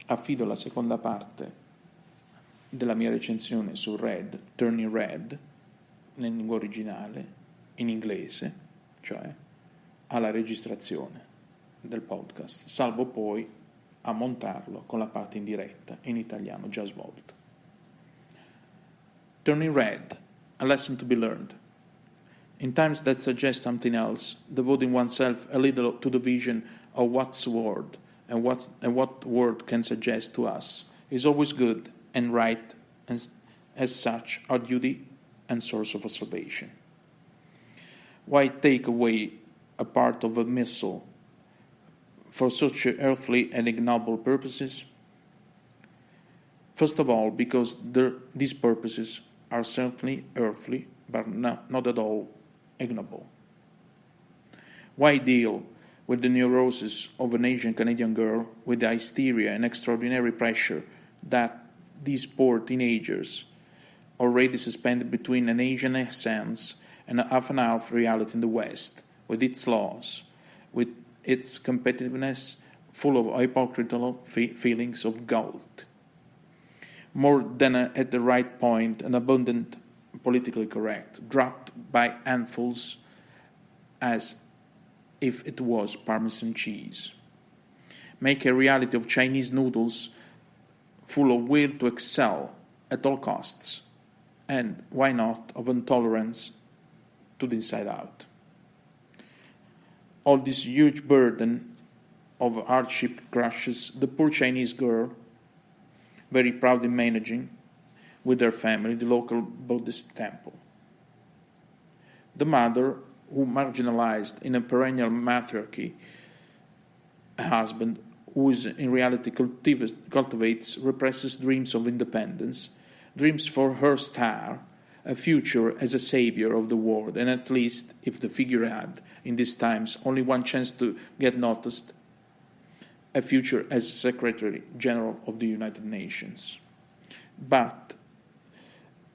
affido la seconda parte della mia recensione su Red, Turning Red, nella lingua originale, in inglese, cioè alla registrazione del podcast, salvo poi a montarlo con la parte in diretta in italiano già svolta. Turning Red, a lesson to be learned. In times that suggest something else, devoting oneself a little to the vision of what's word and what word can suggest to us is always good and right, and as such our duty and source of salvation. Why take away a part of a missile for such earthly and ignoble purposes? First of all, because these purposes are certainly earthly, but not at all ignoble. Why deal with the neurosis of an Asian Canadian girl with the hysteria and extraordinary pressure that these poor teenagers, already suspended between an Asian essence and a half and half reality in the West, with its laws, with its competitiveness, full of hypocritical feelings of guilt, more than at the right point and abundant, politically correct, dropped by handfuls as if it was Parmesan cheese. Make a reality of Chinese noodles full of will to excel at all costs, and why not of intolerance to the inside out. All this huge burden of hardship crushes the poor Chinese girl, very proudly managing with her family the local Buddhist temple. The mother, who marginalized in a perennial matriarchy, a husband who is in reality cultivates, represses dreams of independence, dreams for her star, a future as a savior of the world, and at least, if the figure had, in these times, only one chance to get noticed, a future as Secretary General of the United Nations. But,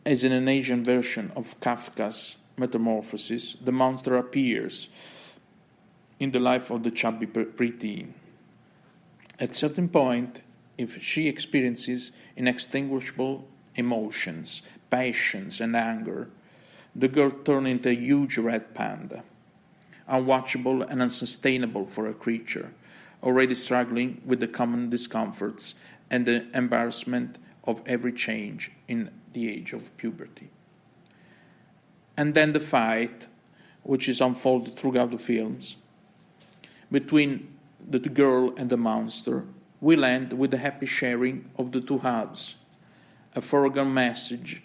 as in an Asian version of Kafka's Metamorphosis, the monster appears in the life of the chubby preteen. At a certain point, if she experiences inextinguishable emotions, passions, and anger, the girl turns into a huge red panda, unwatchable and unsustainable for a creature already struggling with the common discomforts and the embarrassment of every change in the age of puberty. And then the fight, which is unfolded throughout the films, between the girl and the monster, will end with the happy sharing of the two halves, a foregone message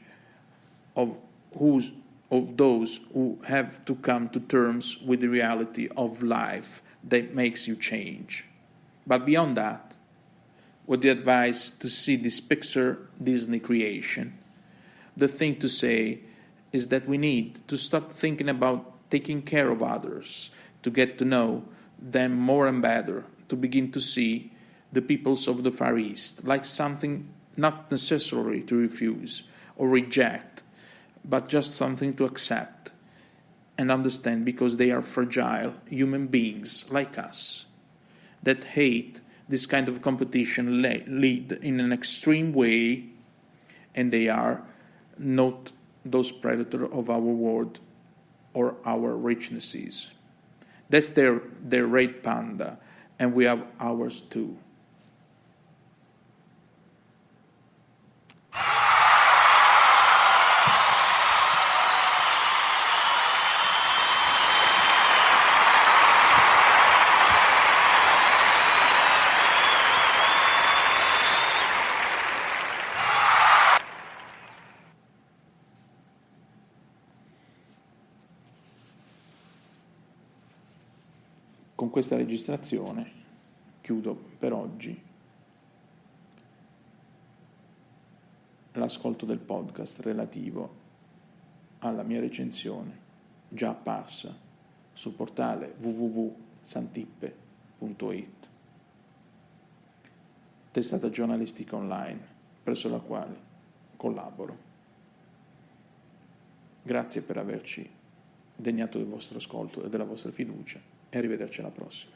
of those who have to come to terms with the reality of life that makes you change. But beyond that, with the advice to see this Pixar Disney creation, the thing to say is that we need to start thinking about taking care of others, to get to know them more and better, to begin to see the peoples of the Far East like something not necessarily to refuse or reject, but just something to accept and understand, because they are fragile human beings like us that hate this kind of competition lead in an extreme way, and they are not those predators of our world or our richnesses. That's their red panda, and we have ours too. Con questa registrazione chiudo per oggi l'ascolto del podcast relativo alla mia recensione già apparsa sul portale www.santippe.it, testata giornalistica online presso la quale collaboro. Grazie per averci degnato del vostro ascolto e della vostra fiducia, e arrivederci alla prossima.